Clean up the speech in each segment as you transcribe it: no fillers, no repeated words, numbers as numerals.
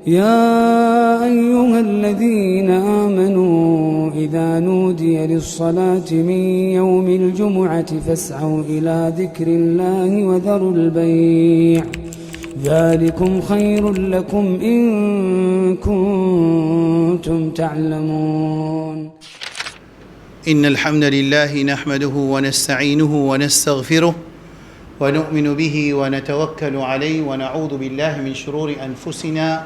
يا أيها الذين آمنوا إذا نودي للصلاة من يوم الجمعة فاسعوا إلى ذكر الله وذروا البيع ذلكم خير لكم إن كنتم تعلمون. إن الحمد لله نحمده ونستعينه ونستغفره ونؤمن به ونتوكل عليه ونعوذ بالله من شرور أنفسنا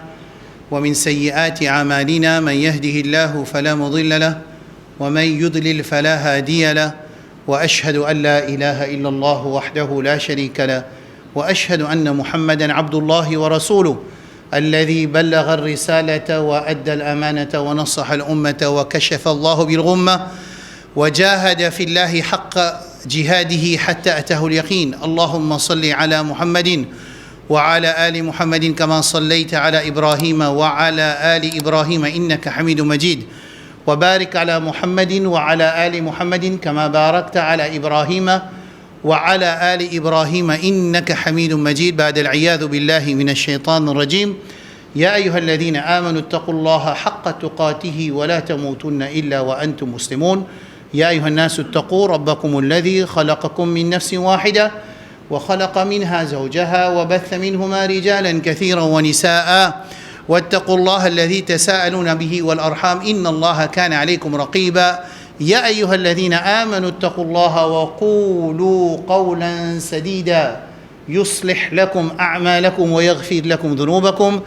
ومن سيئات أعمالنا. من يهده الله فلا مضل له ومن يضلل فلا هادي له وأشهد أن لا إله إلا الله وحده لا شريك له وأشهد أن محمدًا عبد الله ورسوله الذي بلغ الرسالة وأدى الأمانة ونصح الأمة وكشف الله بالغمة وجاهد في الله حق جهاده حتى أتاه اليقين. اللهم صل على محمد وعلى آل محمد كما صليت على إبراهيم وعلى آل إبراهيم إنك حميد مجيد وبارك على محمد وعلى آل محمد كما باركت على إبراهيم وعلى آل إبراهيم إنك حميد مجيد. بعد العياذ بالله من الشيطان الرجيم. يا أيها الذين آمنوا اتقوا الله حق تقاته ولا تموتن إلا وأنتم مسلمون. يا أيها الناس اتقوا ربكم الذي خلقكم من نفس واحدة وخلق منها زوجها وبث منهما رجالا كثيرا ونساء واتقوا الله الذي تساءلون به والأرحام إن الله كان عليكم رقيبا. يا أيها الذين آمنوا اتقوا الله وقولوا قولا سديدا يصلح لكم أعمالكم ويغفر لكم ذنوبكم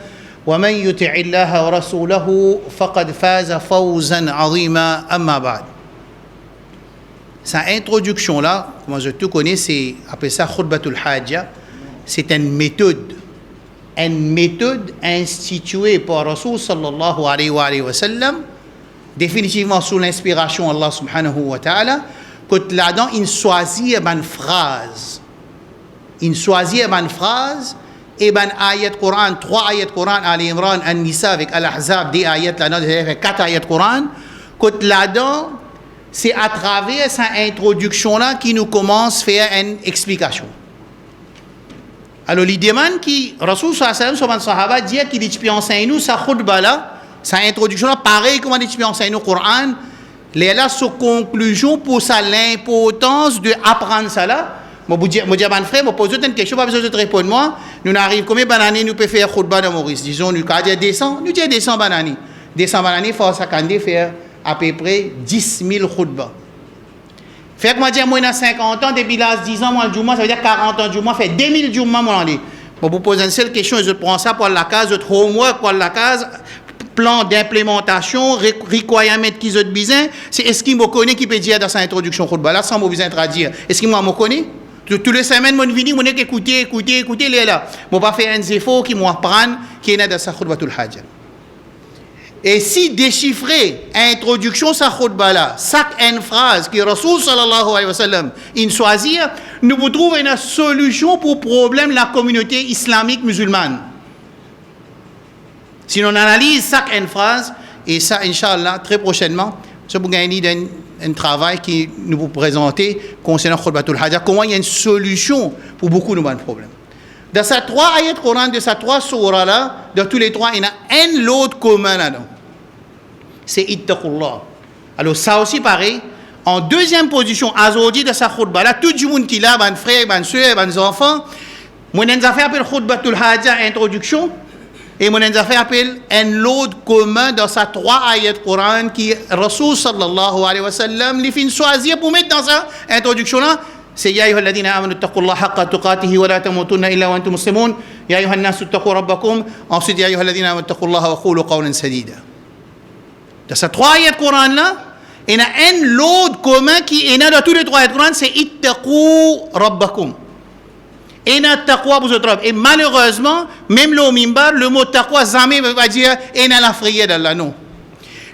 ومن يطع الله ورسوله فقد فاز فوزا عظيما. أما بعد. Sa introduction-là, moi je te connais, c'est appelé ça Khutbatul Hajja. C'est une méthode instituée par Rasul sallallahu alayhi wa sallam, définitivement sous l'inspiration d'Allah subhanahu wa ta'ala, que là-dedans, il choisit une phrase. Il choisit une phrase et une ayat Coran, 3 ayat Coran, Al-Imran, An-Nisa avec Al-Ahzab, des ayat là-dedans, 4 ayat Coran, que là-dedans, c'est à travers cette introduction-là qu'il nous commence à faire une explication. Alors, il demande que Rasul sallallahu alayhi wa sallam dit qu'il peut enseigner nous sa khutba-là, sa introduction-là, pareil comme il peut enseigner nous le Coran, là, sa conclusion pour ça, l'importance d'apprendre ça là. Moi, je dis, mon frère, je pose une question, pas besoin de te répondre. Moi, nous arrivons combien d'années nous pouvons faire khutba dans Maurice? Disons, nous avons 200, nous avons 200 bananes. 200 bananes, il faut faire à peu près 10 000 khutbas. Fait que moi, je dis, moi, 50 ans, depuis l'âge 10 ans, moi, le Juma, ça veut dire 40 ans, Juma, fait 2000 Juma, moi, l'année. Bon, vous posez une seule question, je prends ça pour la case, votre homework pour la case, plan d'implémentation, requirement qu'ils ont besoin, c'est est-ce qu'il me connaît qui peut dire dans sa introduction khutbah là, sans me besoin de traduire. Est-ce qu'il me connaît? Toutes les semaines, moi, je viens, moi, écouter, les là. Moi, pas faire un effort qui m'apprend qui est dans sa khutbatul hajja. Et si déchiffrer introduction sa khutbah là, chaque une phrase que Rasul sallallahu alayhi wa sallam il choisit, nous vous trouvons une solution pour le problème de la communauté islamique musulmane. Si on analyse chaque une phrase, et ça, Inch'Allah, très prochainement, ça vous gagner un travail qui nous vous présenter concernant khutbatul hajja, comment il y a une solution pour beaucoup de nos problèmes. Dans ces 3 ayats Coran, de ces 3 surahs là, dans tous les 3, il y a un lot commun là-dedans. C'est ittaqullah. Alors ça aussi pareil. En deuxième position, aujourd'hui de sa khutbah là, tout le monde qui là, mes frères, mes soeurs, mes enfants, moi j'ai fait appel khutbatul hajja introduction et moi j'ai fait appel un lot commun dans ces 3 ayats Coran qui Rasul sallallahu alayhi wa sallam les fin choisir pour mettre dans sa introduction là. C'est Ya ayyuha alladhina amanu ittaqullaha haqqa tuqatihi wa la tamutunna illa wa antum muslimun. Ya ayyuha an-nasu ittaqu rabbakum. Ensuite, Ya ayyuha alladhina amanu ittaqullaha wa qulu qawlan sadida. Dans ces 3 ayats Coran là, il y a un lot commun qui est dans tous les 3 ayats Coran, c'est ittaqu rabbakum. Et na taqwa pour autres. Et malheureusement, même le mimbar, le mot taqwa jamais va dire et na la prière d'Allah, non.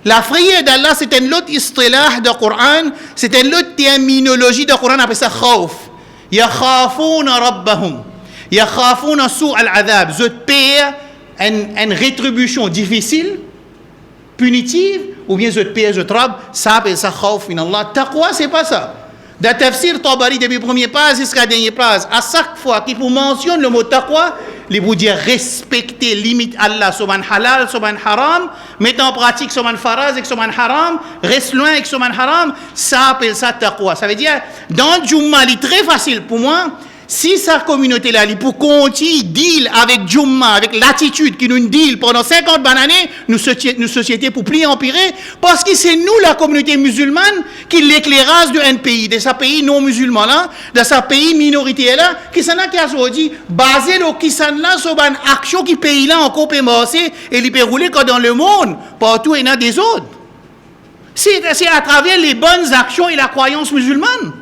La prière d'Allah, c'est un autre istilah de Coran, c'est une autre terminologie de Coran, appelle ça khawf. Yakhafuna rabbahum. Yakhafuna su' al-adhab. Je paie une rétribution difficile, punitive, ou bien je paie, je trabe, ça appelle ça khawf min Allah. Taqwa, c'est pas ça. Dans Tafsir Tabari, depuis la première page jusqu'à la dernière page, à chaque fois qu'il vous mentionne le mot taqwa, les vous dire respecter limite Allah sur un halal, sur un haram, mettre en pratique sur un faraz et sur un haram, reste loin avec sur un haram, ça appelle ça taqwa. Ça veut dire, dans le Jumma, c'est très facile pour moi. Si sa communauté là, pour continuer deal avec Jumma, avec l'attitude qui nous deal pendant 50 années, nous société pour plus empirer, parce que c'est nous la communauté musulmane qui l'éclairage d'un pays, de sa pays non musulman là, de sa pays minorité là, qui s'en a dit basé le qui s'en là sur une action qui pays là encore peut marcher et il peut rouler comme dans le monde, partout il y en a des autres. C'est à travers les bonnes actions et la croyance musulmane.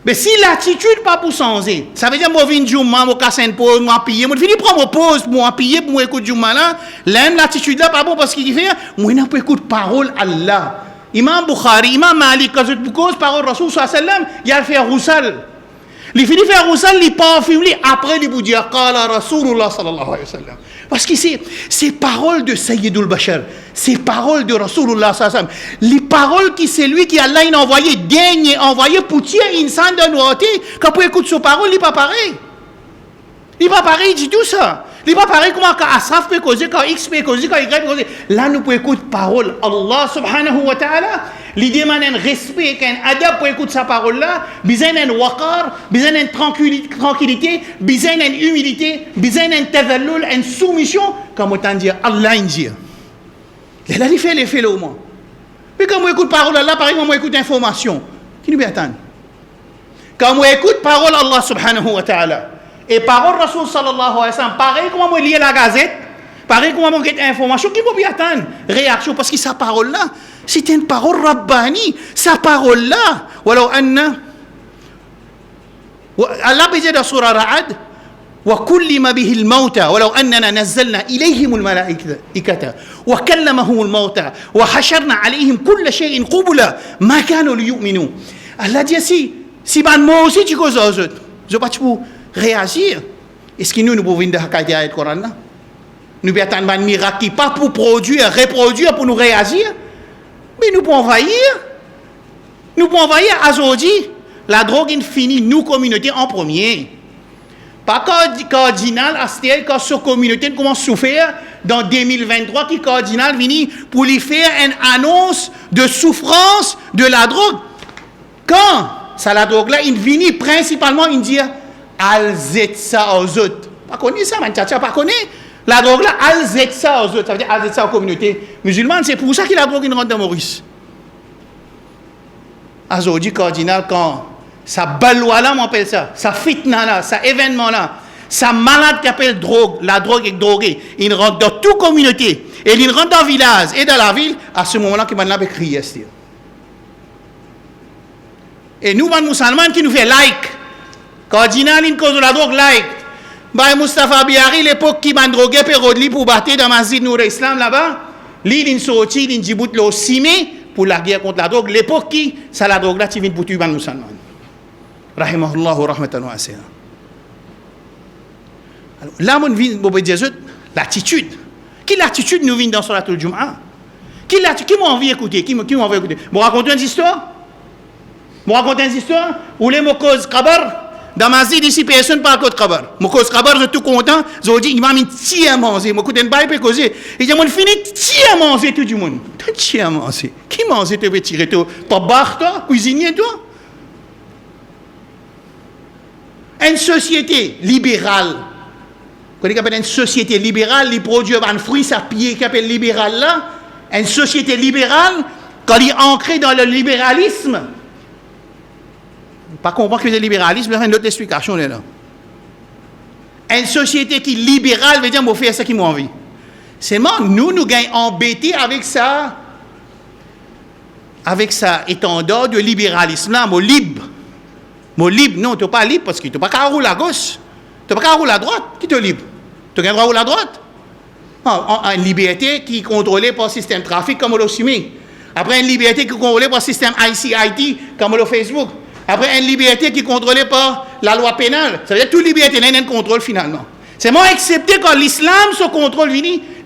Mais si l'attitude pas pour changer, ça veut dire moi viens Jumma, moi casse une pause, moi piller, moi fini prendre une pause, moi piller pour moi écouter Jumma là, l'attitude là pas bon parce qu'il fait moi n'a pas écoute parole Allah. Imam Bukhari, Imam Malik quand je cause parole Rasul sallallahu alayhi wa sallam, il a fait roussal. Il finit faire roussal, il pas filmer après il vous dire qala Rasulullah sallallahu alayhi wa sallam. Parce que c'est paroles de Sayyidul Bashar, c'est paroles de Rasulullah sallallahu alayhi wa sallam. Les paroles qui c'est lui qui Allah a envoyé, dernier envoyé pour tuer insan de noité, quand vous écoutez ses paroles, il n'est pas pareil. Il n'est pas pareil du tout ça. Il n'est pas pareil comment quand Asraf peut causer, quand X peut causer, quand Y peut causer. Là, nous pouvons écouter parole. Allah subhanahu wa ta'ala, l'idée demande un respect, un adab pour écouter sa parole-là, besoin d'un waqar, besoin d'une tranquillité, besoin d'une humilité, besoin d'un tazallul, une soumission, comme autant dire Allah dit. Là, il fait l'effet là au moins. Mais quand on écoute parole Allah, par exemple, on écoute information. Qui nous attend? Quand on écoute parole Allah subhanahu wa ta'ala, et parole Rasul sallallahu alayhi wa sallam, pareil comment on lit la gazette, pareil comment on get information, qui peut bien attendre réaction, parce que sa parole-là, c'est une parole rabbani, sa parole-là, alors Allah peut dire dans surah Ra'ad, وكلم به الموتى ولو أننا نزلنا إليهم الملائكة وكلمهم الموتى وحشرنا عليهم كل شيء قبلا ما كانوا ليؤمنوا. Allah dit si moi aussi tu causes aux autres, je ne peux pas réagir. Est-ce que nous pouvons venir dans le Coran là? Nous pouvons attendre un miracle qui pas pour produire, reproduire, pour nous réagir, mais nous pouvons envahir. Nous pouvons envahir aujourd'hui. La drogue est finie, nous communauté en premier. Pas cardinal, Astel, quand cette communauté commence à souffrir dans 2023, qui cardinal vini pour lui faire une annonce de souffrance de la drogue. Quand ça la drogue là, il vient principalement, il dit alzet ça aux autres. Pas connu ça, man, tcha pas connu. La drogue là, alzet ça aux autres. Ça veut dire alzet ça aux communautés musulmanes. C'est pour ça que la drogue il rentre dans Maurice. Aujourd'hui, cardinal, quand ça balwa là, on appelle ça fitna là, ça événement là, ça malade qui appelle drogue, la drogue est droguée. Il rentre dans toute communauté. Et il rentre dans le village et dans la ville, à ce moment-là, qu'il m'a crié. Et nous, les musulmans, qui nous fait like. Cardinal, il cause de la drogue, like. Bah, Mustafa Biari, l'époque qui m'a drogué, pour battre dans Masjid Nour Islam là-bas, il est sorti, il dit, il est simé pour la guerre contre la drogue. L'époque qui, ça la drogue là, tu viens pour tuer les musulmans. Rahimahullah wa rahmatan wa asiya. Alors, là, on vient, l'attitude. Qui l'attitude nous vient dans Salatul Jum'a? Qui m'a envie d'écouter? Qui m'a envie d'écouter? Vous racontez une histoire? Où les mokos kabar? Dans ma zid ici, personne ne parle de kabar. Mokos kabar, je suis tout content. Je dis, il m'a mis tiens à manger. Je suis pas causer. Et je dis, fini tiens à manger tout le monde. Tiens à manger. Qui mange? Tu veux tirer toi? Pas bar toi? Cuisinier toi? Une société libérale, quand on appelle une société libérale, les produits un fruit à pied qui appelle libéral là, une société libérale, quand il est ancré dans le libéralisme, pas comprendre que c'est le libéralisme, mais une autre explication là. Une société qui est libérale veut dire qu'on fait ça qui m'a envie. Seulement, nous gagnons embêtés avec ça étendard de libéralisme là, mot libre. Mot libre, non, tu n'es pas libre parce que tu n'es pas qu'à rouler à gauche. Tu n'es pas qu'à rouler à droite. Qui te libre? Tu as le droit de rouler à droite. Une liberté qui est contrôlée par le système trafic comme le CIMI. Après, une liberté qui est contrôlée par le système ICIT comme le Facebook. Après, une liberté qui est contrôlée par la loi pénale. Ça veut dire que toute liberté n'a un contrôle finalement. C'est moins accepté quand l'islam se contrôle,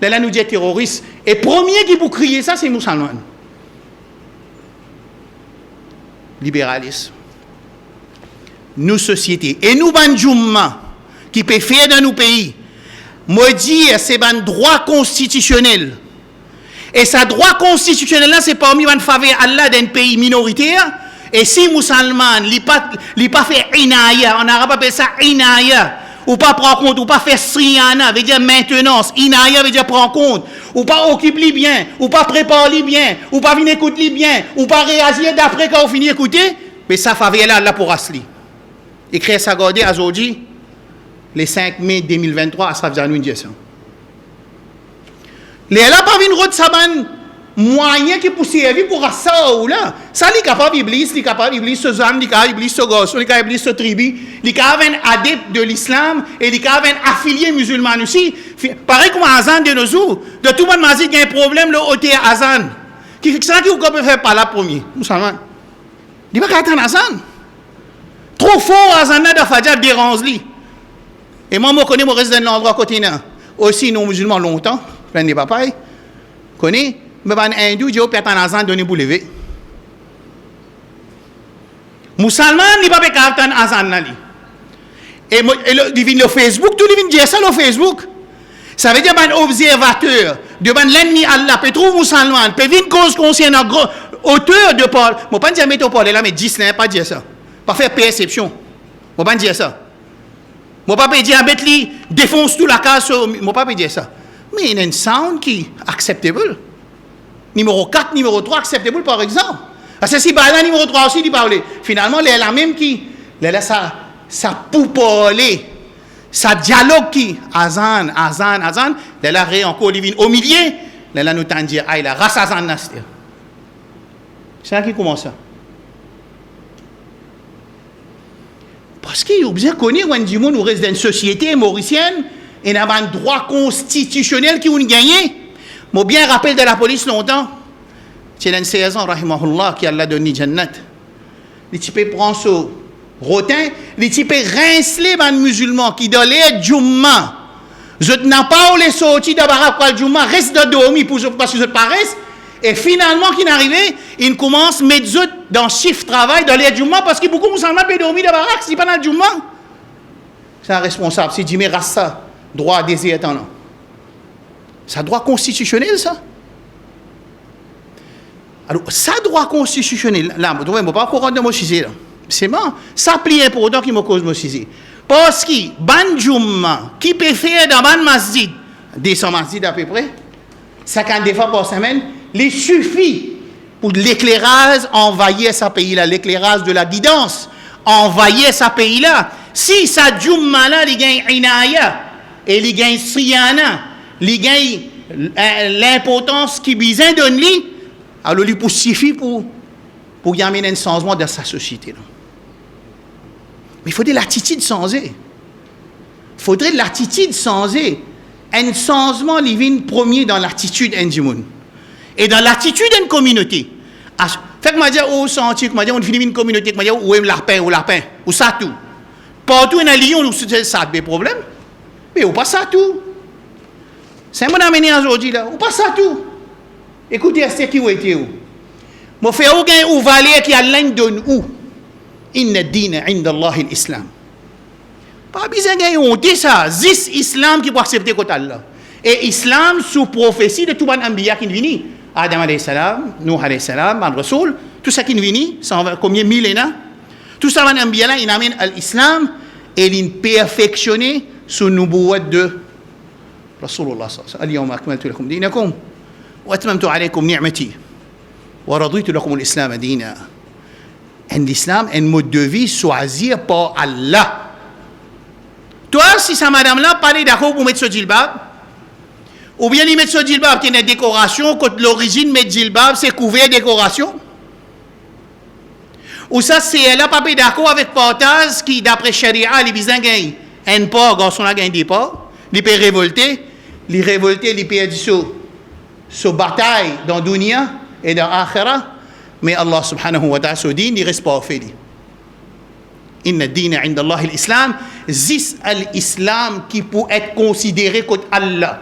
là nous dit terroriste. Et premier qui peut crier ça, c'est musulman. nos sociétés. Et nous, ban Jumma, qui peut faire dans nos pays, moi dire, c'est un droit constitutionnel. Et ce droit constitutionnel-là, c'est parmi les faveur Allah d'un pays minoritaire. Et si musulman, il pas fait inaya, en arabe appelle ça inaya, ou pas prendre compte, ou pas faire sriyana, veut dire maintenance, inaya veut dire prendre compte, ou pas occuper bien, ou pas préparer bien, ou pas venir écouter bien, ou pas réagir d'après quand on finit d'écouter, mais ça faveur là, Allah pour asli. Écrire ça, regardez, aujourd'hui, le 5 mai 2023, à Savjanou Indiation. Les là pas venir route saban moyen qui pour servir pour ça ou là. Ça li capable iblis, li capable iblis ce zam, li capable iblis ce gosse, li capable iblis ce tribu, li capable un adepte de l'islam et li capable un affilié musulman aussi. Pareil comme Azan de nos jours, de tout le monde m'a dit qu'il y a un problème le côté Azan. Qui fait ça qui vous peut faire par là premier, musulman. Il va attendre Azan. Trop fort Azan de Fadja dérange li. Et moi je connais mon reste dans l'endroit côté là. Aussi non musulmans longtemps. Plein de papaye, connais, mais ban hindou, j'ai opéré en azan donné pour lever. Musulman, il pas capable en azan nali. Et le Facebook, tout le monde dit ça le Facebook. Ça veut dire ban observateur, de ban l'ennemi Allah, peut trouver musulman, peut venir cause consciente en gros auteur de Paul. Moi pas dire mettre Paul là, mais 10 n'est pas dire ça. Pas faire perception. Moi pas dire ça. Moi pas dire mettre lui défonce tout la case, moi pas dire ça. Mais il y a un sound qui est acceptable. Numéro 4, numéro 3, acceptable par exemple. Parce que si là, numéro 3 aussi, il parle. Finalement, il y a la même qui, ça poupoler, ça dialogue qui, azan, il y a encore au milieu, il y a nous dire, ah, il a race azan. C'est ça qui commence ça. Parce qu'il y a bien connu, quand nous reste dans une société mauricienne, et il y a un droit constitutionnel qui ont gagné. Je me bien rappelle de la police longtemps. C'est un 16 ans, rahimahullah, qui a donné Jannat. Les types prennent ce rotin, les types rincent les musulmans qui doivent les Jumma. Je n'ai pas les sortis de Barak pour le Jumma, reste de dormir parce que je paraisse. Et finalement, qui n'arrivait, ils commencent à mettre dans le chiffre travail dans les Jumma parce que beaucoup de musulmans peuvent dormir de Barak si pas dans le Jumma. C'est un responsable, c'est Jimmy Rassa. Droit à désir éternel. C'est un droit constitutionnel, ça. Alors, ça, droit constitutionnel, là, je ne vais pas courir de mon là. C'est bon. Ça plie important qui me cause mon chizé. Parce que, ban Jumma, qui peut faire dans ban masjid, 200 masjid à peu près, 50 fois par semaine, il suffit pour l'éclairage envahir ce pays-là, l'éclairage de la guidance, envahir ce pays-là. Si ça Jumma-là, il gagne inaya, et il gagne sriyana, il gagne l'importance qui besoin donne lui, alors il suffit pour y amener un changement dans sa société. Mais il faudrait l'attitude changer. Il faudrait l'attitude changer. Un changement il vient premier dans l'attitude individuelle. Et dans l'attitude d'une communauté. Fait que je dis, oh, senti, que on finit une communauté, que je dis, où est le lapin, ou ça tout. Partout dans Lyon, ça a des problèmes. Mais on passe ça tout. C'est un bon amené aujourd'hui là. On passe ça tout. Écoutez, c'est qui ou était où? Moi, fais aucun ou valet qui a l'un donne où? Inna dina inda Allah l'islam. Pas besoin de honte ça. Zis islam qui peut accepter côté Allah. Et islam sous prophétie de tout le monde qui vient. Adam alayhi salam, Nuh alayhi salam, man Rasoul, tout ça qui vient, combien de millénaires? Tout ça, les ambiya là, ils amènent l'islam et ils perfectionnent sous nubuwat de Rasulullah sallallahu alayhi wa sallam. Al-yawma akmaltu lakum dinakum wa atmamtu alaykum ni'mati wa raditu lakum al-islam dina. L'islam est un mode de vie choisi par Allah. Toi, si sa madame-là parlait d'accord pour mettre ce djilbab, ou bien il met ce djilbab qui est une décoration, quand l'origine met djilbab, c'est couvert décoration. Ou ça, c'est elle n'a pas d'accord avec partage qui, d'après Sharia, il besoin gagner un pas, garçon a gagné des pas, il peut révolter, il peut dire ce bataille dans dunya et dans akhira, mais Allah subhanahu wa ta'ala, ce din, il reste pas fait. Inna dina inda Allah l'islam, zis al-islam qui peut être considéré comme Allah.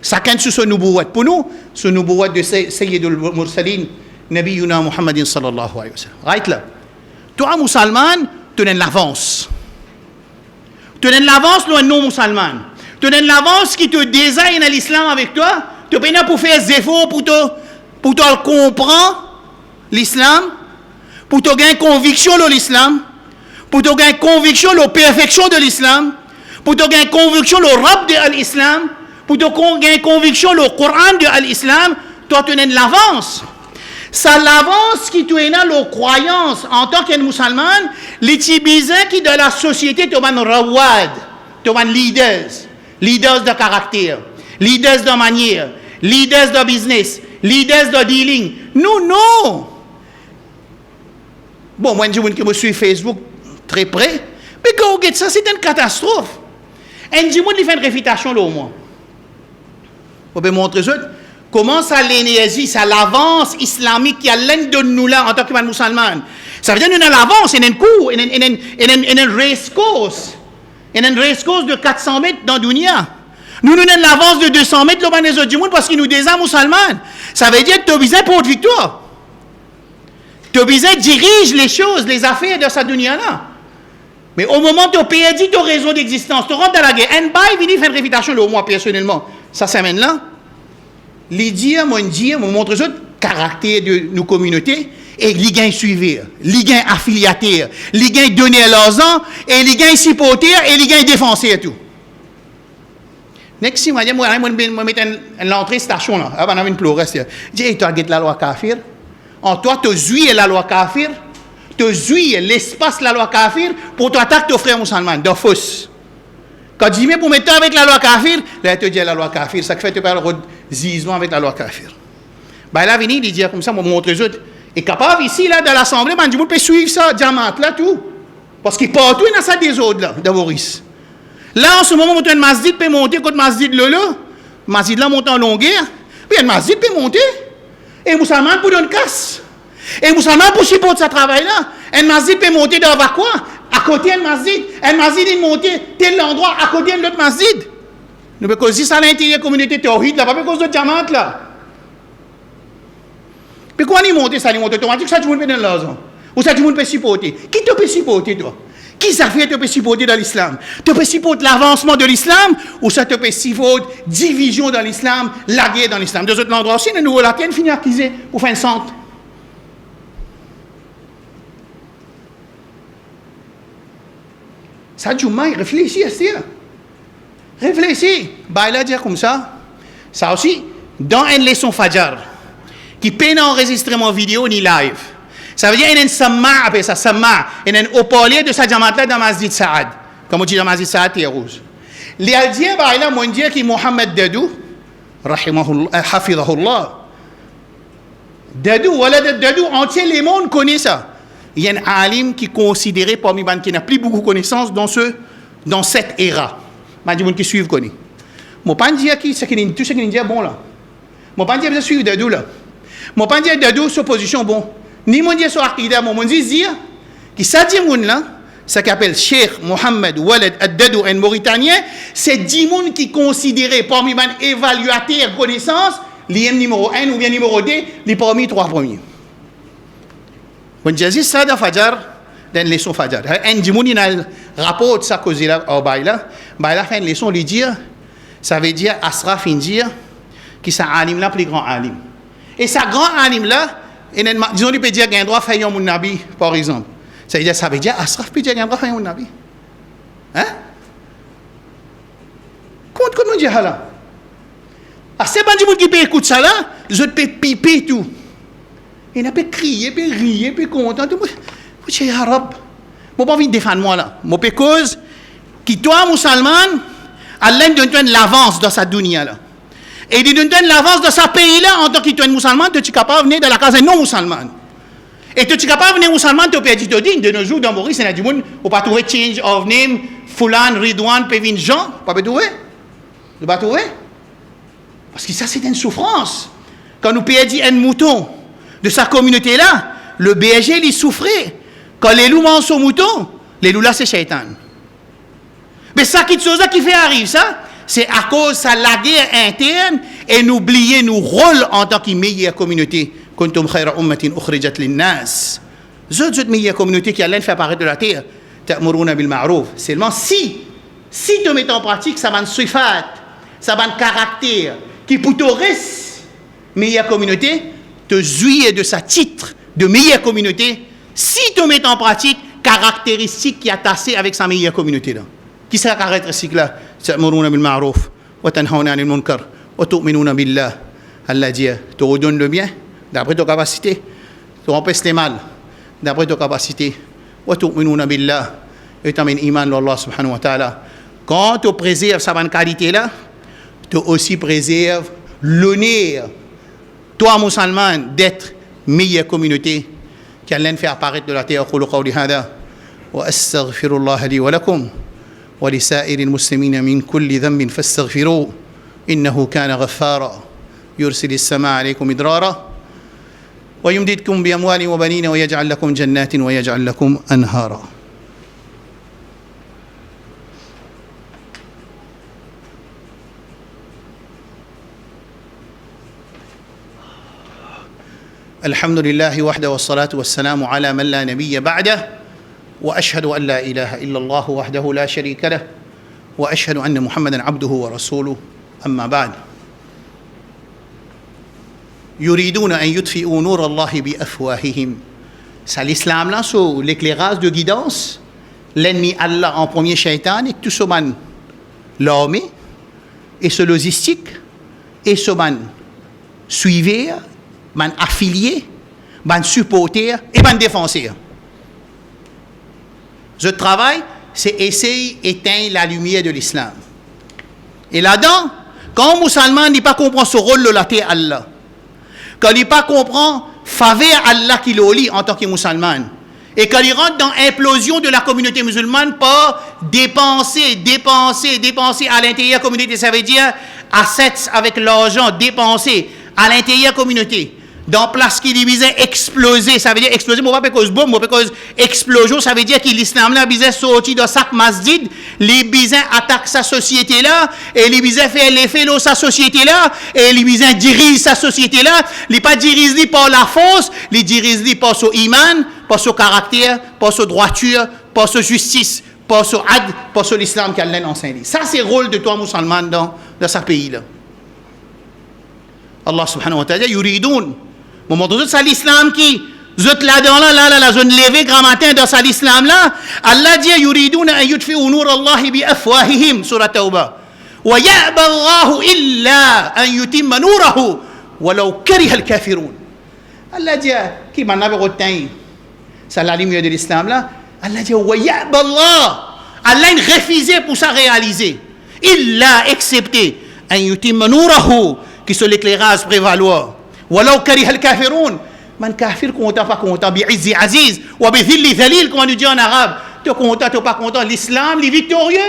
Chacun sur ce nubuwat. Pour nous, ce nubuwat de Sayyidul Mursalin, Nabiyuna Muhammadin sallallahu alayhi wa sallam. Right là. Toi, musulman, tu as l'avance. Tu as l'avance, le non-musulman. Tu as l'avance qui te désigne à l'islam avec toi. Tu as pour faire des efforts pour te comprendre l'islam, pour te gagner conviction de l'islam, pour te gagner conviction de la perfection de l'islam, pour te gagner conviction de rab de l'islam, pour te gagner conviction de Coran de l'islam. Toi, tu as l'avance. C'est l'avance qui tu as dans la croyance en tant que musulman, les tibisins qui dans la société te van rawad, te van leaders de caractère, leaders de manière, leaders de business, leaders de dealing. Nous, non. Bon, moi, je me suis Facebook très près, mais quand vous regardez ça, c'est une catastrophe. Et je me fait une réfutation là au moins. Vous pouvez montrer ça. Comment ça l'énergie, ça l'avance islamique qui a l'un de nous là en tant que musulman. Ça veut dire que nous avons l'avance, il y a un cours, il y a un race course. Il y a un race course de 400 mètres dans le dunia. Nous avons l'avance de 200 mètres dans les autres du monde parce qu'ils nous désirent musulmans. Ça veut dire que tu as besoin pour une victoire. Tu as besoin de diriger les choses, les affaires de cette dunia là. Mais au moment où tu as perdu ton raison d'existence, tu rentres dans la guerre. Un bail vient faire une réfutation là, moi personnellement. Ça s'amène là. Les dire, moi montre le caractère de nos communautés et les gains suivre, les gains affiliataires, les gains donner leurs ans et les gains supporter et les gains défenser et tout. Next time, moi mettre l'entrée station là, avant d'avoir une pluralité. Dis, tu as la loi kafir. En toi, tu as la loi kafir, tu as l'espace de la loi kafir pour t'attaquer tes frères musulmans, de fausse. Quand tu dis, mais pour mettre avec la loi kafir, là, tu dis la loi kafir, ça fait tu parles de zizement avec la loi kafir. Ben là, venir, il dit comme ça, moi, montrer les autres. Et capable ici, là, dans l'Assemblée, ben, du monde peut suivre ça, diamant, là, tout. Parce qu'il part tout dans ça des autres, là, de Boris. Là, en ce moment, un masjid peut monter contre masjid là, masjid là monte en longueur, puis un masjid peut monter. Et les musulmans pour donner casse. Et les musulmans pour supporter ce travail-là. Un masjid peut monter dans quoi? À côté d'un masjid. Un masjid est monté tel endroit à côté de l'autre masjid. Nous pouvons dire ça à l'intérieur de la communauté théorique, là, pas à cause de diamant, là. Puis quand on est monté, ça, il monte automatique, ça, tout le monde peut donner l'argent. Ou ça, tout le monde peut supporter. Qui te peut supporter, toi? Qui ça fait te peut supporter dans l'islam? Tu peux supporter l'avancement de l'islam ou ça te peut supporter division dans l'islam, la guerre dans l'islam? Deux autres endroits aussi, nous nouveaux latins finissent à acquiser pour faire une centre. Ça, Juma, réfléchis à ça. Réfléchis. Bah, il a dit comme ça. Ça aussi, dans une leçon Fajr, qui peut n'enregistrer vidéo ni live. Ça veut dire qu'il y a un samma, après ça, samma. Il y a un haut-parleur de sa jamaat-là dans Masjid Saad. Comme on dit dans Masjid Saad, c'est rouge. Les Aldiens, bah, il a mon dire qui Mohamed Dadou, hafidahullah. Dadou, voilà Dadou, entier le monde connaît ça. Il y a un alim qui est considéré parmi les gens qui n'a plus beaucoup de connaissances dans cette ère. Les gens qui suivent connaissent. Je ne peux pas dire tout ce qui est bon là. Je ne peux pas dire que je suis Dadou là. Je ne peux pas dire Dadou sur position bon. Ni mon dire sur Aqida, mon dire que ça dit moun là, ça qu'appelle Cheikh Mohamed Walid Ad-Dadou, un Mauritanien, c'est 10 moun qui considéré parmi les évaluateurs de connaissances, l'IM numéro 1 ou bien numéro 2, les parmi 3 premiers. Quand je dis ça dans Fajr, dans une leçon Fajr, un dimoun il a rapport de ça cause là au bail là fait une leçon lui dire, ça veut dire Asraf India qui c'est alim là plus grand alim. Et ça grand alim là, disons il peut dire qu'il a un droit faire un nabi par exemple. Ça veut dire Asraf peut dire qu'il a un droit faire un nabi. Hein? Comment dire là? Ah c'est pas du monde qui peut écouter ça là, je peux piper tout. Il n'a pas crié, peut rire, peut content. Je dis, Arab, je n'ai pas envie de défendre moi là. Je peux cause que toi, musulman, Allah te donne l'avance dans sa dunya là. Et il te donne l'avance dans sa pays là en tant que toi musulman, tu es capable de venir dans la case non musulmane. Et tu es capable de venir musulman, tu peux dire, de nos jours dans Maurice, il y a du monde, on ne peut pas trouver change of name, Fulan, Ridwan, Pevin Jean, on ne peut pas trouver. On ne peut pas trouver. Parce que ça, c'est une souffrance. Quand nous perdons un mouton de sa communauté là, le berger il souffrait. Quand les loups mangent son mouton, les loups là c'est shaitan. Mais ça qui fait arriver ça, c'est à cause de la guerre interne et n'oublier nos rôles en tant que meilleure communauté. Kuntum khayra ummatin ukhrijat linnas. Cette meilleure communauté qui allait faire apparaître de la terre. ta'muruna bil ma'ruf. Seulement si tu mets en pratique ça va sifat, ça va caractère qui pour te reste meilleure communauté, te jouir de sa titre de meilleure communauté, si tu mets en pratique caractéristiques qui est attachées avec sa meilleure communauté là. Qui c'est la caractéristique là? Ta'muruna bil ma'ruf wa tanhauna 'anil munkar wa tu'minuna billah. Allah dit, tu redonnes le bien d'après tes capacités, tu empêches les mal d'après tes capacités. Wa tu'minuna billah. Et tu amènes iman à Allah subhanahu wa ta'ala. Quand tu préserves sa bonne qualité là, tu aussi préserves l'honneur, toi musulman, d'être meilleure communauté qui allait faire apparaître de la terre. أقول قولي هذا وأستغفر الله لي ولكم ولسائر المسلمين من كل ذنب فاستغفروه إنه كان غفارا يرسل السماء عليكم مدرارا ويمددكم بأموال وبنين ويجعل لكم جنات ويجعل لكم أنهارا. الحمد لله وحده والصلاة والسلام على من لا نبي بعده وأشهد أن لا إله إلا الله وحده لا شريك له وأشهد أن محمدا عبده ورسوله أما بعد يريدون أن يطفئوا نور الله بأفواههم. C'est l'islam là, sur l'éclairage de guidance, l'ennemi Allah en premier shaitan et tout ce man l'armée et ce logistique et ce man suivre man affilié, man supporter et man défenseur. Ce travail, c'est essayer d'éteindre la lumière de l'islam. Et là-dedans, quand un musulman n'est pas comprend ce rôle de la terre Allah, quand il n'est pas comprend faveur Allah qui le lit en tant que musulman, et quand il rentre dans l'implosion de la communauté musulmane par dépenser à l'intérieur de la communauté, ça veut dire assets avec l'argent, dépenser à l'intérieur de la communauté. Dans place qui visait exploser, ça veut dire exploser, mais pas parce bombe, mais parce explosion, ça veut dire que l'islam là visait sortir de chaque masjid, les bisins attaquent sa société là, et les bisins fait l'effet de sa société là, et les bisins dirigent sa société là, les pas dirigent par la force, les dirigent par son iman, par son caractère, par son droiture, par son justice, par son ad, par son l'islam qu'Allah enseigne. Ça c'est le rôle de toi musulman dans ce pays là. Allah subhanahu wa ta'ala yuridoun. Moment où c'est l'islam qui zut là-dedans la zone levée grand matin dans ça l'islam là, Allah dit yuridouna an yutfi'u nur Allah bi afwahihim surah Tauba wa ya'ba Allah illa an yutimma nurahu walau kariha al-kafirun. Allah dit qui m'en avait retenu ça la lumière de l'islam là, Allah dit wa ya'ba Allah il refusait pour ça réaliser illa excepté an yutimma nurahu qui sont l'éclairage prévaloir. ولو كره الكافرون من كافر content pas content بعز عزيز وبذل ذليل comme on dit en arabe, tu content tu pas content, l'islam est victorieux,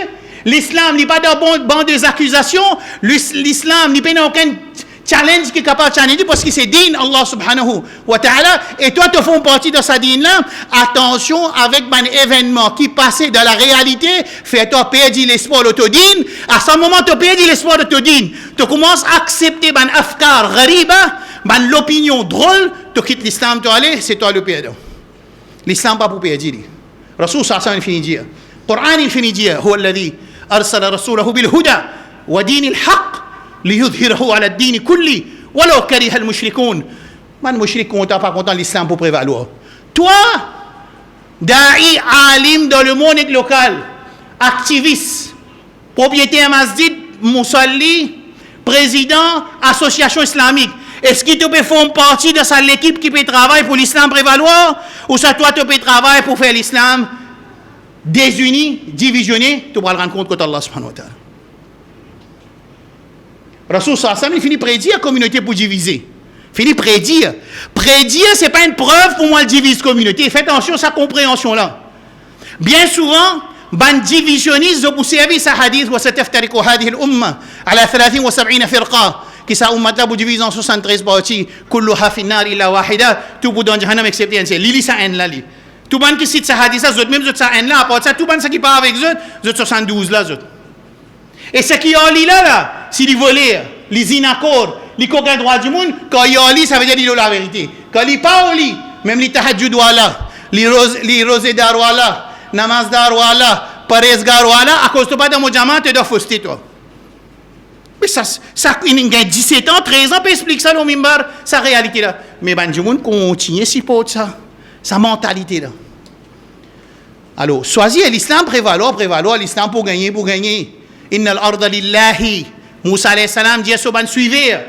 l'islam n'est pas dans banc des accusations, l'islam n'est pas dans aucun challenge qui est capable de challenger parce que c'est din Allah subhanahu wa ta'ala et toi tu fais partie de sa din là. Attention avec un événement qui passait dans la réalité, fais-toi perdre l'espoir de ton din. À ce moment tu perds l'espoir de ton din, tu commences à accepter un afkar ghariba, l'opinion drôle, tu quittes l'islam, tu allais, c'est toi le perdant. L'islam pas pour perdre. Rasul sallallahu alayhi wa sallam finit dire, Coran il finit dire, huwa alladhi arsala rasulahu bil huda wa dinil haqq liyudhhirahu ala ad-din kulli walau kariha al-mushrikun. Man mushrik content pas content l'islam pour prévaloir. Toi, da'i alim dans le monde local, activiste, propriétaire masjid, musalli, président, association islamique. Est-ce que tu peux faire partie de ça l'équipe qui peut travailler pour l'islam prévaloir ou ça toi tu peux travailler pour faire l'islam désuni, divisionné, tu vas le rendre compte contre Allah subhanahu wa ta'ala. Rasul sallallahu alayhi wa sallam il finit prédire la communauté pour diviser. Finit prédire. Prédire c'est pas une preuve pour moi de diviser la communauté. Faites attention à sa compréhension là. Bien souvent ban divisionnistes pour servir sa hadith wa sataftariqu hadhihi al-umma ala 73 firqa. Qui sa ummat là vous divise en 73 parties, kulluha fi nar illa wahida, tout pour dans jahannam excepté un seul. Lili sa haine là li. Tout ban qui cite sa hadith ça, même zot sa haine là, à part ça tout ban ça qui part avec zot 72 là zot. Et ce qui en lit là, si les voleurs, les inaccords, les coquins droits du monde, quand il en lit ça veut dire qu'il a la vérité. Quand il pas au lit, même les tahajjud wala, les rosés d'arwala, namazdar wala, parezgar wala, à cause de pas de mon diamant, tu dois fausser toi. Mais ça, il y a 17 ans, 13 ans, peut expliquer ça, le mimbar, sa réalité là. Mais ben, du monde continue si pour ça, sa mentalité là. Alors, choisir l'islam, prévaloir l'islam pour gagner. Inna al-arda lillahi. Moussa alayhi salam dit à suivre.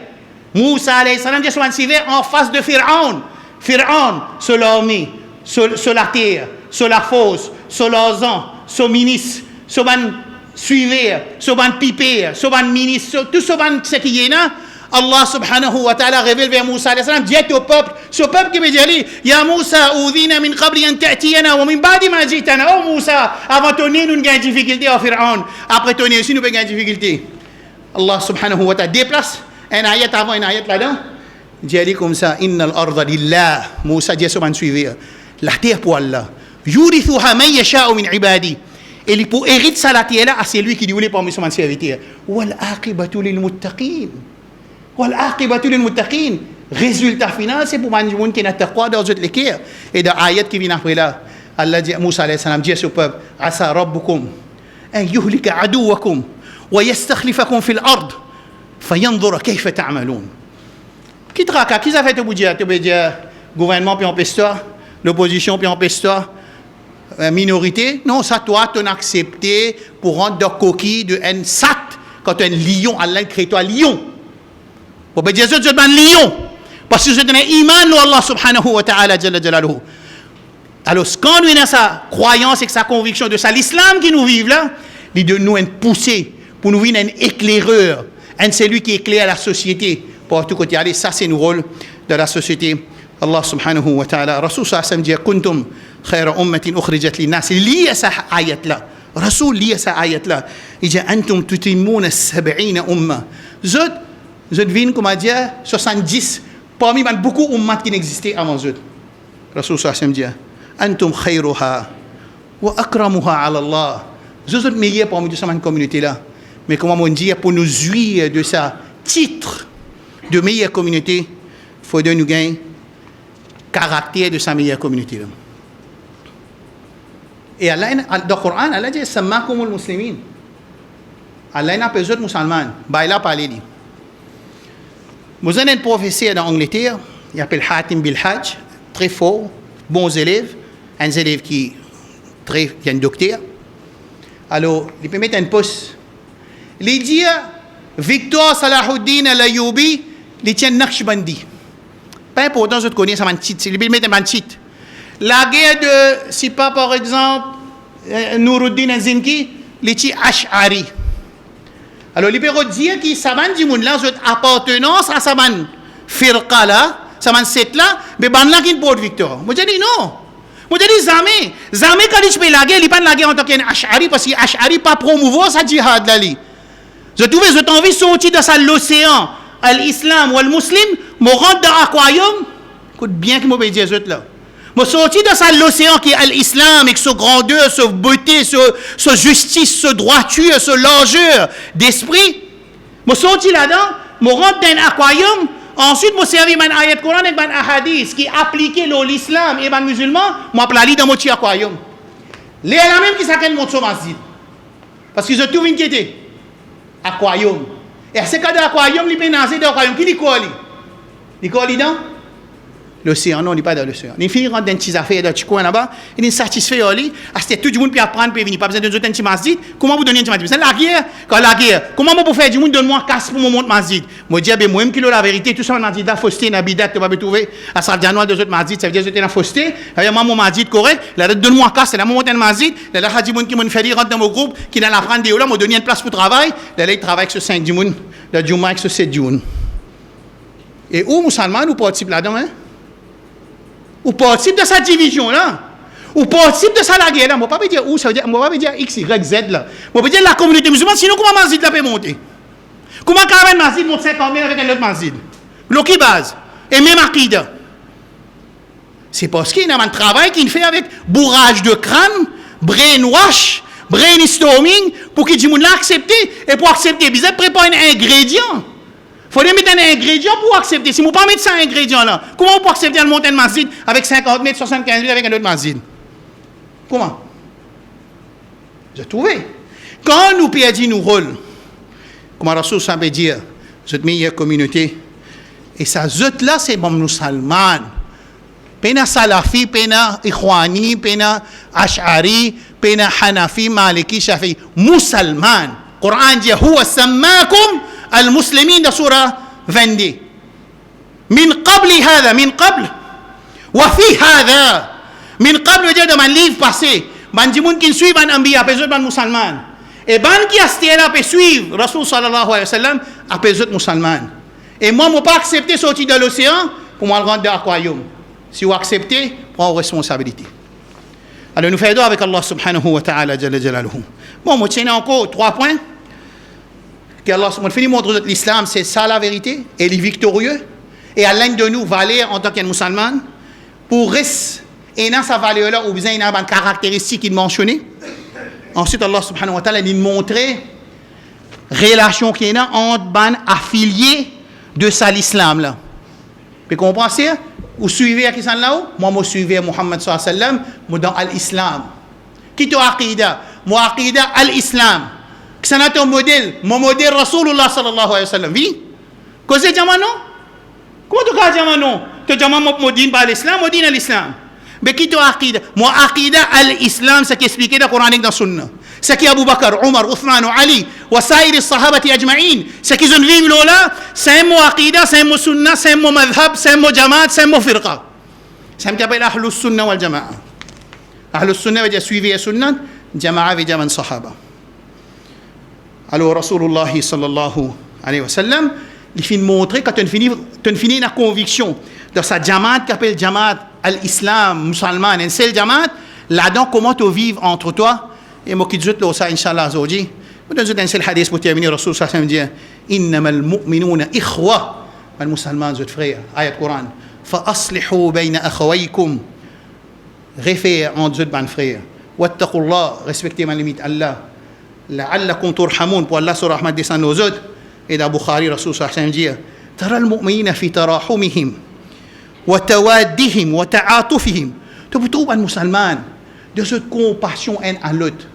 Moussa alayhi salam dit à suivre en face de Pharaon. Pharaon, sur l'armée, sur la terre, sur la fosse, sur l'argent, sur le ministre, sur le suivre, sur le piper, sur le ministre, tout ce qui est là. Allah subhanahu wa ta'ala révèle vers Moussa alayhi salam, dit au peuple, ce peuple qui me dit, Ya Moussa, oudhina min qabli an ta'tiyana wa min ba'di ma jitana. Oh Moussa, avant ton nez, nous avons une difficulté à Pharaon. Après ton nez aussi, nous avons une difficulté. Allah subhanahu wa ta'ala déplace un ayat avant un ayat là-dedans. Dit comme ça, Inna al-arda lillah. Moussa dit ça, suivre. La terre pour Allah. Yurithuha man yasha'u min ibadi. Et il pour hériter ça la terre là, à celui qui dit voulait parmi son serviteur. Wal aqibatu lil muttaqin. Résultat final, c'est pour les gens qui n'ont pas dans les cœurs. Et dans l'ayat qui vient après là, Allah dit, Moussa alayhi salam dit au peuple, Asa rabbukum, an yuhlika aduwakum, wa yastakhlifakum fil ard, fayanzura kayfa ta'malun. Qui traka, qui a fait au dire, tu veux dire, gouvernement puis empêche-toi, l'opposition puis empêche-toi, minorité, non, ça toi, tu as accepté pour rendre de coquille de un sat, quand tu es un lion, Allah crée toi lion. Pour dire je suis un lion parce que je donne iman à Allah subhanahu wa ta'ala jalla jalaluhu. Alors quand nous avons sa croyance et sa conviction de ça, l'islam qui nous vive là, il de nous pousser pour nous venir un éclaireur, un celui qui éclaire la société pour tout côté aller. Ça c'est le rôle de la société. Allah subhanahu wa ta'ala, Rasul sallallahu alayhi wa sallam dit kuntum khayra ummatin ukhrijat lin-nas. Lié à sa ayat là. Rasul lié à sa ayat là. Il dit antum tutimuna 70 umma. Je devine, comme a dit, 70, parmi beaucoup d'ummat qui n'existaient avant eux. Rasul sallallahu dit, Antum khayruha wa akramuha ala Allah. Je suis meilleur parmi cette communauté-là. Mais comment on dit, pour nous jouir de sa titre de meilleure communauté, il faut nous gagner caractère de sa meilleure communauté-là. Et Allah, dans le Coran, Allah dit, Sammakumul muslimin. Allah n'a pas besoin de musulmans. Bah, il a parlé. Vous avez un professeur dans l'Angleterre, il s'appelle Hatim Bilhaj, très fort, bons élèves, un élève qui est un docteur. Alors, il peut mettre un poste. Il dit, Victor Salahuddin al-Ayyubi, il tient Naqshbandi. Pas important, je te connais, ça m'a un titre. Il peut mettre un titre. La guerre de, si pas par exemple, Nuruddin al-Zinki, il tient Ash'ari. Alors, il peut dire que ça va dire que appartenance à ça va firqa là, ça va set là, mais ban là qui porte victoire. Moi, je dis non. Moi, je dis jamais quand il fait la guerre, il pas la guerre en tant qu'Ash'ari, parce qu'Ash'ari pas promouvoir sa djihad là. Je trouve que j'ai envie de sortir de l'océan, l'islam ou le musulman, me rendre dans l'aquarium, écoute bien que moi, je dis là. Je suis sorti de l'océan qui est l'islam, avec sa grandeur, sa beauté, sa justice, sa droiture, sa largeur d'esprit. Je suis sorti là-dedans, je rentre dans l'aquarium, ensuite je servi un ayat Coran et un hadith qui appliquait l'islam et les musulmans, je m'appelle dans mon petit aquarium. Les là même qui s'appellent mon masjid. Parce que je trouve inquiété. Aquarium. Et à ce cas de l'aquarium, il peut nager dans l'aquarium. Qui dit quoi? Il dit quoi dedans? L'océan, non, on n'est pas dans l'océan. Il finit dans une petite affaire, dans un petit coin là-bas, il est satisfait, c'est tout le monde peut apprendre, peut venir, pas besoin de donner un petit masjid. Comment vous donnez un petit masjid? C'est la guerre, quand la guerre, comment vous faire du monde, donne-moi un casse pour mon monte masjid? Moi, je dis, moi-même qui la vérité, tout ça, on a dit, la fausseté, la bidat, tu vas me trouver, à Sardianois, deux autres masjid, ça veut dire que j'étais la fausseté, moi, mon masjid correct, là, donne-moi un casse, là, mon monte un masjid, là, il y a des gens qui m'ont fait rentrer dans mon groupe, qui n'ont apprendre des là, m'ont donné une place pour travail, là, il travaille avec ce 5 du monde, là, du avec ce 7 du monde. Et où, musulmans, nous participons là-dedans, hein? Ou participe de cette division-là, ou participe de ça la guerre-là. Je ne vais pas dire où, ça veut dire, je ne vais pas dire X, Y, Z là. Je vais dire la communauté musulmane, sinon comment Masjid là peut monter? Comment quand même Masjid monte 50 000 avec un autre Masjid? Bloqué base. Et même Akida. C'est parce qu'il y a un travail qu'il fait avec bourrage de crâne, brainwash, brainstorming, pour que les gens l'acceptent. Et pour accepter, ils préparent un ingrédient. Il faut mettre un ingrédient pour accepter. Si vous ne pouvez pas mettre ça un ingrédient là, comment vous pouvez accepter le monter de masjid avec 50 mètres, 75 mètres avec un autre masjid? Comment? Vous avez trouvé? Quand nous perdons nos rôles, comme Rasul savait dire, cette meilleure communauté, et ça, là, c'est bon musulman. Pena Salafi, pena Ikhwani, pena Ash'ari, pena Hanafi, Maliki, Shafi. Musulman. Coran dit, Huwa sammakum al-muslimin de surah 22. Min qabli hada, min qabl. Wa fi hada. Min qabl veut dire dans mon livre passé. Ban di moun qui suivent ban ambiya, apes ban musulman. Et ban qui asté là peut suivre Rasul sallallahu alayhi wa sallam, apes musulman. Et moi, je ne peux pas accepter sortir de l'océan pour moi le rendre dans l'aquarium. Si vous acceptez, prends responsabilité. Alors nous faisons avec Allah subhanahu wa ta'ala jalla jalaluhu. Bon, je tiens encore 3 points. Que Allah subhanahu wa ta'ala montre que l'islam, c'est ça la vérité. Et il est victorieux. Et à l'un de nous, valeur en tant que musulman, pour rester et dans sa valeur-là, ou bien il y a une caractéristique qu'il mentionnait. Ensuite, Allah subhanahu wa ta'ala, il montre relation qu'il y a entre les affiliés de ça l'islam là. Vous comprenez? Vous suivez à qui ça là-haut? Moi, je suivais Muhammad sallallahu alayhi wa sallam, moi dans l'islam. Qui est aqida? Moi, aqida al-islam. Qui est ton modèle? Mon modèle Rasulullah sallallahu alayhi wa sallam. Oui? Qu'est-ce que c'est non? Comment tu as dit non? Tu as dit mon din par l'islam, mon din à l'islam. Mais qui est aqida? Moi, aqida al-islam, c'est qui expliqué dans le Coran et dans la Sunna. C'est qui Abu Bakr, Omar, Uthman, Ali, wa sa'ir as-sahabati ajma'in. C'est qui ont vécu là, c'est un mot aqida, c'est un mot sunna, c'est un mot madhab, c'est un mot jamaat, c'est un mot firqa. Ça me appelle ahlus sunna wal jama'a. Ahlus sunna veut dire suivre la sunna, jama'a veut dire man sahaba. Alors Rasulullah sallallahu alayhi wa sallam, il finit de montrer quand tu finis la conviction de sa jamaat qui appelle jamaat al-islam musulman, et c'est le jamaat, là-dedans comment tu vis entre toi. Et moi qui dis là ça inchallah aujourd'hui je donne un seul hadith pour terminer Rasul sallallahu alayhi wa sallam dit innamal mu'minuna ikhwa les musulmans sont frères ayat Coran fa aslihu bayna akhawaykum réfère entre deux frères wattaqullah respectez ma limite Allah la'allakum turhamun pour Allah sur rahmat descend aux autres et dans Bukhari Rasul sallallahu alayhi wa sallam dit tara al-mu'minina fi tarahumihim wa tawaddihim wa ta'atufihim tu trouves un musulman de cette compassion un à l'autre,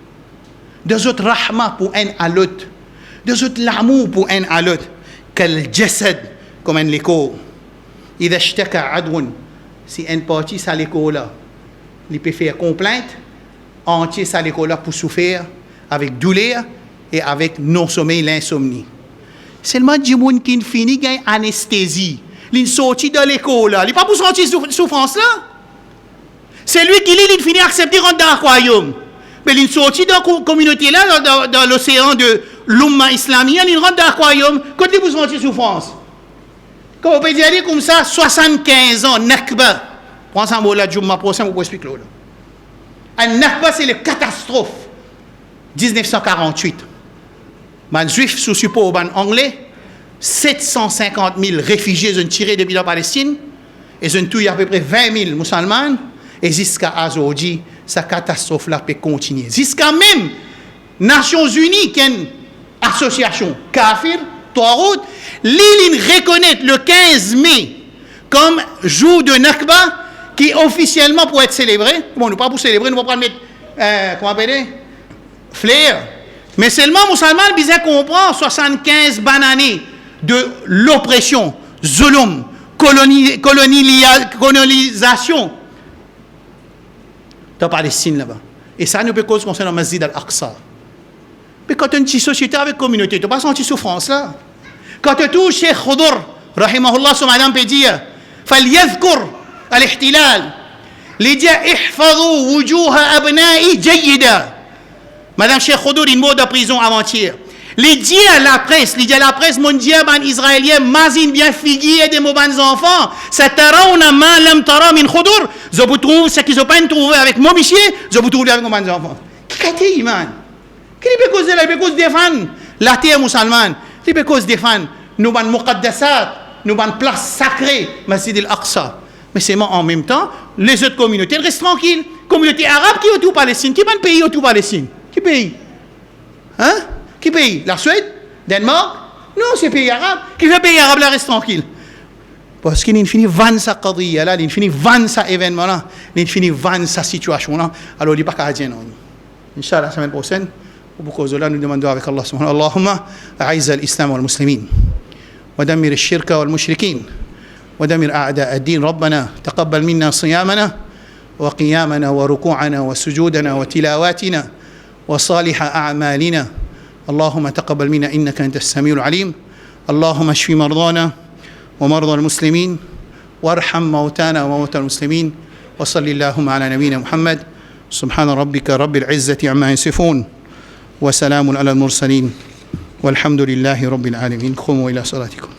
de cette rahma pour un à l'autre, de cet l'amour pour un à l'autre, quel jasad comme un léco. Il ashtaka adwun, si un parti ça léco là, il peut faire complainte, entier ça léco là pour souffrir avec douleur et avec non-sommeil, l'insomnie. Seulement du monde qui finit gagne anesthésie, il sorti de l'école là, il pas pour sentir souffrance là. C'est lui qui il finit à accepter rentrer dans l'aquarium. Mais il sortit dans la communauté là, dans l'océan de l'umma islamique, il rentre dans l'aquarium, quand il vous sentez souffrance. Quand vous pouvez dire comme ça, 75 ans, Nakba. Prends ça, là, Jumma prochain, vous expliquer là. Un Nakba, c'est la catastrophe. 1948. Man juif sous support ban anglais, 750 000 réfugiés sont tirés depuis la Palestine, et ils ont tué à peu près 20 000 musulmans. Et jusqu'à aujourd'hui, cette catastrophe-là peut continuer. Jusqu'à même Nations Unies, qui est une association kafir, Tarout, l'île reconnaît le 15 mai comme jour de Nakba, qui officiellement pour être célébré. Bon, nous pas pour célébrer, nous ne pouvons pas mettre, comment appeler, flair. Mais seulement, musulmans, bien comprendre 75 années de l'oppression, zulum, colonisation, dans la Palestine là-bas. Et ça, nous peut cause concernant le Masjid al-Aqsa. Mais quand tu as une société avec communauté, tu n'as pas senti souffrance là. Quand tu touches Cheikh Khudur, rahimahullah, son madame peut dire, فَلْيَذْكُرْ الْإِحْتِلَالِ لِدِيَا إِحْفَظُوا وُجُوهَ أَبْنَائِ جَيِّدًا. Madame Cheikh Khudur, une mort de prison avant-hier. Les dieux à la presse mondiale israélienne, mazine bien figuier des mauvais enfants. Ça tarauna ma lam tara min Khudur. Je vous trouve ce qu'ils n'ont pas trouvé avec mon monsieur, je vous trouve avec mes enfants. Qui est iman? Qui peut causer la cause défendre la terre musulmane? Qui peut cause défendre nous avons muqaddasat, nous avons place sacrée, Masjid al-Aqsa. Mais c'est en même temps, les autres communautés restent tranquilles. Communauté arabe qui est autour de Palestine. Qui est un pays autour de Palestine? Qui pays? Hein? Qui pays? La Suède? Danemark? Non, c'est pays arabe. Qui fait pays arabe là reste tranquille? Parce qu'il finit 20 sa qadiyya là, il finit 20 sa événement là, il finit 20 sa situation là, alors il n'est pas canadien non. Inch'Allah, la semaine prochaine, au bout de là, nous demandons avec Allah subhanahu wa ta'ala, Allahumma a'izz al-islam wal-muslimin, wa dammir al-shirka wal-mushrikin, wa dammir a'da ad-din. Rabbana taqabbal minna siyamana wa qiyamana wa ruku'ana wa sujudana wa tilawatina wa salih a'malina. Allahumma taqabbal minna innaka antas samiul alim. Allahumma ashfi mardana wa marda al-muslimin warham mawtana wa mawta al-muslimin. Wa sallallahu ala nabiyyina Muhammad. سبحان ربك رب العزة عما يصفون وسلام على المرسلين والحمد لله رب العالمين. قوموا إلى صلاتكم.